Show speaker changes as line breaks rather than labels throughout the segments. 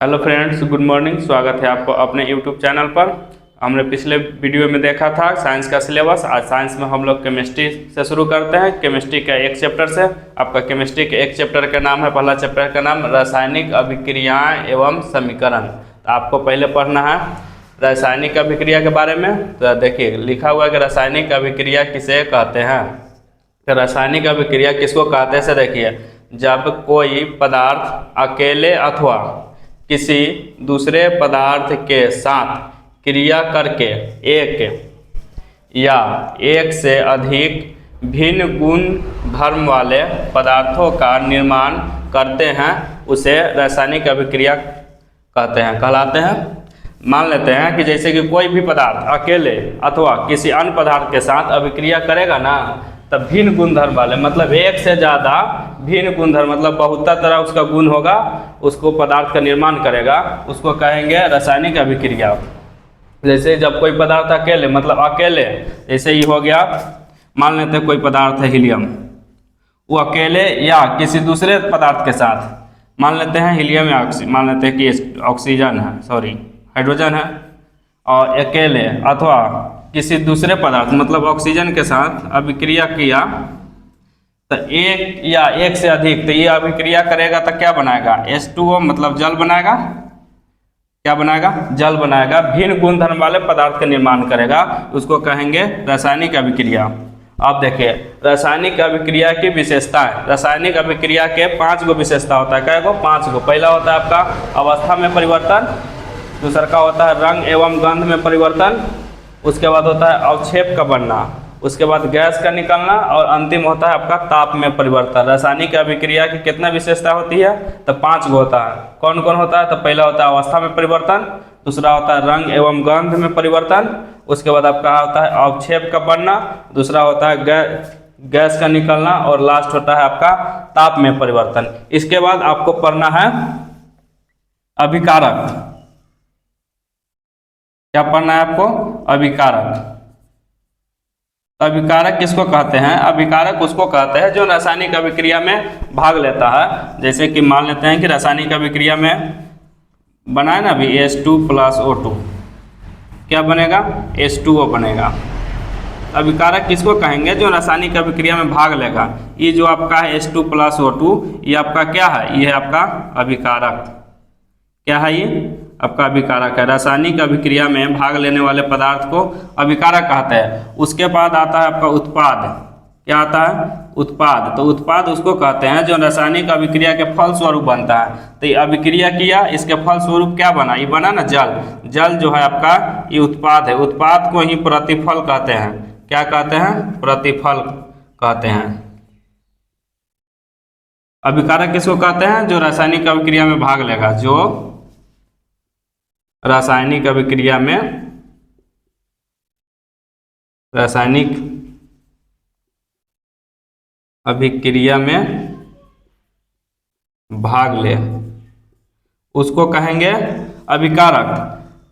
Hello friends, good morning. स्वागत है आपको अपने यूट्यूब चैनल पर। हमने पिछले वीडियो में देखा था साइंस का सिलेबस। आज साइंस में हम लोग केमिस्ट्री से शुरू करते हैं। केमिस्ट्री का एक चैप्टर से। आपका केमिस्ट्री के एक चैप्टर का नाम है, पहला चैप्टर का नाम रासायनिक अभिक्रियाएं एवं समीकरण। तो आपको पहले पढ़ना है रासायनिक अभिक्रिया के बारे में। तो देखिए लिखा हुआ है कि रासायनिक अभिक्रिया किसे कहते हैं। तो रासायनिक अभिक्रिया किसको कहते हैं से देखिए, जब कोई पदार्थ अकेले अथवा किसी दूसरे पदार्थ के साथ क्रिया करके एक या एक से अधिक भिन्न गुण धर्म वाले पदार्थों का निर्माण करते हैं, उसे रासायनिक अभिक्रिया कहलाते हैं। मान लेते हैं कि जैसे कि कोई भी पदार्थ अकेले अथवा किसी अन्य पदार्थ के साथ अभिक्रिया करेगा ना, तब भिन्न गुणधर्म वाले, मतलब एक से ज़्यादा भिन्न गुणधर्म, मतलब बहुत तरह उसका गुण होगा, उसको पदार्थ का निर्माण करेगा, उसको कहेंगे रासायनिक अभिक्रिया। जैसे जब कोई पदार्थ अकेले, मतलब अकेले, जैसे ही हो गया, मान लेते हैं कोई पदार्थ है हीलियम, वो अकेले या किसी दूसरे पदार्थ के साथ, मान लेते हैं हीलियम या मान लेते हैं कि ऑक्सीजन है, हाइड्रोजन है, और अकेले अथवा किसी दूसरे पदार्थ मतलब ऑक्सीजन के साथ अभिक्रिया किया, तो एक या एक से अधिक, तो ये अभिक्रिया करेगा तो क्या बनाएगा, H2O, मतलब जल बनाएगा। क्या बनाएगा? जल बनाएगा। भिन्न गुणधर्म वाले पदार्थ का निर्माण करेगा, उसको कहेंगे रासायनिक अभिक्रिया। अब देखिए रासायनिक अभिक्रिया की विशेषताएं। रासायनिक अभिक्रिया के 5 गो विशेषता होता है। क्या गो? 5 गो। पहला होता है आपका अवस्था में परिवर्तन, दूसरा का होता है रंग एवं गंध में परिवर्तन, उसके बाद होता है अवक्षेप का बनना, उसके बाद गैस का निकलना, और अंतिम होता है आपका ताप में परिवर्तन। रासायनिक अभिक्रिया की कितना विशेषता होती है? तो 5 गो होता है। कौन कौन होता है? तो पहला होता है अवस्था में परिवर्तन, दूसरा होता है रंग एवं गंध में परिवर्तन, उसके बाद आपका होता है अवक्षेप का बनना, दूसरा होता है गैस का निकलना, और लास्ट होता है आपका ताप में परिवर्तन। इसके बाद आपको पढ़ना है अभिकारक। क्या पढ़ना है आपको? अभिकारक। अभिकारक किसको कहते हैं? अभिकारक उसको कहते हैं जो रासायनिक अभिक्रिया में भाग लेता है। जैसे कि मान लेते हैं कि रासायनिक अभिक्रिया में बना है ना अभी H2 + O2, क्या बनेगा? H2O बनेगा। अभिकारक किसको कहेंगे? जो रासायनिक अभिक्रिया में भाग लेगा। ये जो आपका है H2 + O2, ये आपका क्या है? ये है आपका अभिकारक। क्या है ये? आपका अभिकारक है। रासायनिक अभिक्रिया में भाग लेने वाले पदार्थ को अभिकारक कहते हैं। उसके बाद आता है आपका उत्पाद। क्या आता है? उत्पाद। तो उत्पाद उसको कहते हैं जो रासायनिक अभिक्रिया के फल स्वरूप बनता है। तो ये अभिक्रिया किया, इसके फल स्वरूप क्या बना? ये बना ना जल। जल जो है आपका ये उत्पाद है। उत्पाद को ही प्रतिफल कहते हैं। क्या कहते हैं? प्रतिफल कहते हैं। अभिकारक किसको कहते हैं? जो रासायनिक अभिक्रिया में भाग लेगा, जो रासायनिक अभिक्रिया में भाग ले, उसको कहेंगे अभिकारक।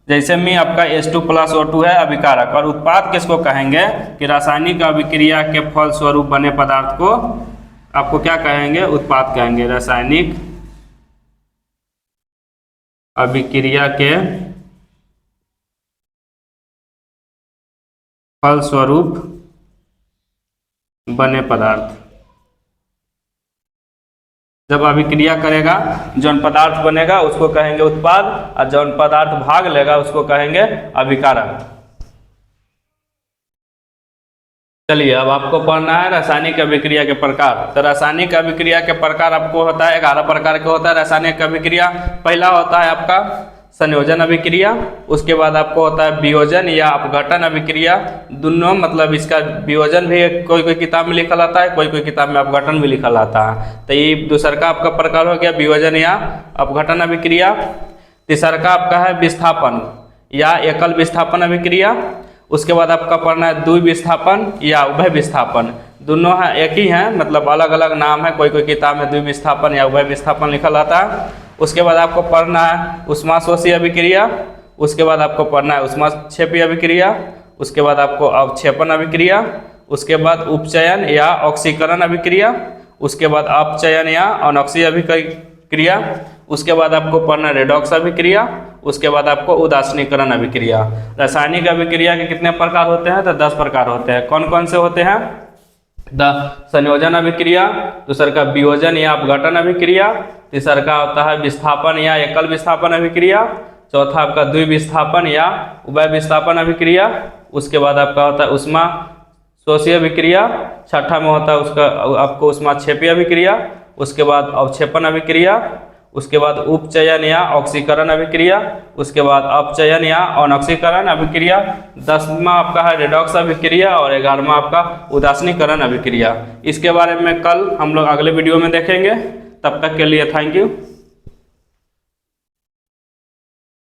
जैसे में आपका H2 + O2 है अभिकारक। और उत्पाद किसको कहेंगे? कि रासायनिक अभिक्रिया के फल स्वरूप बने पदार्थ को आपको क्या कहेंगे? उत्पाद कहेंगे। रासायनिक अभिक्रिया के फल स्वरूप बने पदार्थ, जब अभिक्रिया करेगा जौन पदार्थ बनेगा उसको कहेंगे उत्पाद, और जौन पदार्थ भाग लेगा उसको कहेंगे अभिकारक। चलिए अब आपको पढ़ना है रासायनिक अभिक्रिया के प्रकार। तो रासायनिक अभिक्रिया के प्रकार आपको होता है 11 प्रकार के होता है रासायनिक अभिक्रिया। पहला होता है आपका संयोजन अभिक्रिया, उसके बाद आपको होता है वियोजन या अपघटन अभिक्रिया। दोनों मतलब इसका वियोजन भी कोई कोई किताब में लिखा आता है, कोई कोई किताब में अपघटन भी लिखा आता है। तो ये दूसरा का आपका प्रकार हो गया वियोजन या अपघटन अभिक्रिया। तीसरा का आपका है विस्थापन या एकल विस्थापन अभिक्रिया। उसके बाद आपका पढ़ना है द्वि विस्थापन या उभय विस्थापन। दोनों है एक ही हैं, मतलब अलग अलग नाम है। कोई कोई किताब में द्वि विस्थापन या उभय विस्थापन लिखा आता है। उसके बाद आपको पढ़ना है ऊष्माशोषी अभिक्रिया। उसके बाद आपको पढ़ना है ऊष्माक्षेपी अभिक्रिया। उसके बाद आपको अवक्षेपण अभिक्रिया। उसके बाद उपचयन या ऑक्सीकरण अभिक्रिया। उसके बाद अपचयन या अनॉक्सी अभिक्रिया। उसके बाद आपको पढ़ना रेडॉक्स अभिक्रिया, उसके बाद आपको उदासीनीकरण अभिक्रिया। रासायनिक अभिक्रिया के कितने प्रकार होते हैं? तो 10 प्रकार होते हैं। कौन कौन से होते हैं? संयोजन अभिक्रिया, दूसरा का वियोजन या अपघटन अभिक्रिया, तीसरा का होता है विस्थापन या एकल विस्थापन अभिक्रिया, चौथा आपका द्विविस्थापन या उभय विस्थापन अभिक्रिया, उसके बाद आपका होता है उष्मा शोषीय अभिक्रिया, छठा में होता है उसका आपको उष्माक्षेपीय अभिक्रिया, उसके बाद अवक्षेपण अभिक्रिया, उसके बाद उपचयन या ऑक्सीकरण अभिक्रिया, उसके बाद अपचयन या अनऑक्सीकरण अभिक्रिया, 10वां आपका है रेडॉक्स अभिक्रिया और 11वां आपका उदासीनीकरण अभिक्रिया। इसके बारे में कल हम लोग अगले वीडियो में देखेंगे। तब तक के लिए थैंक यू।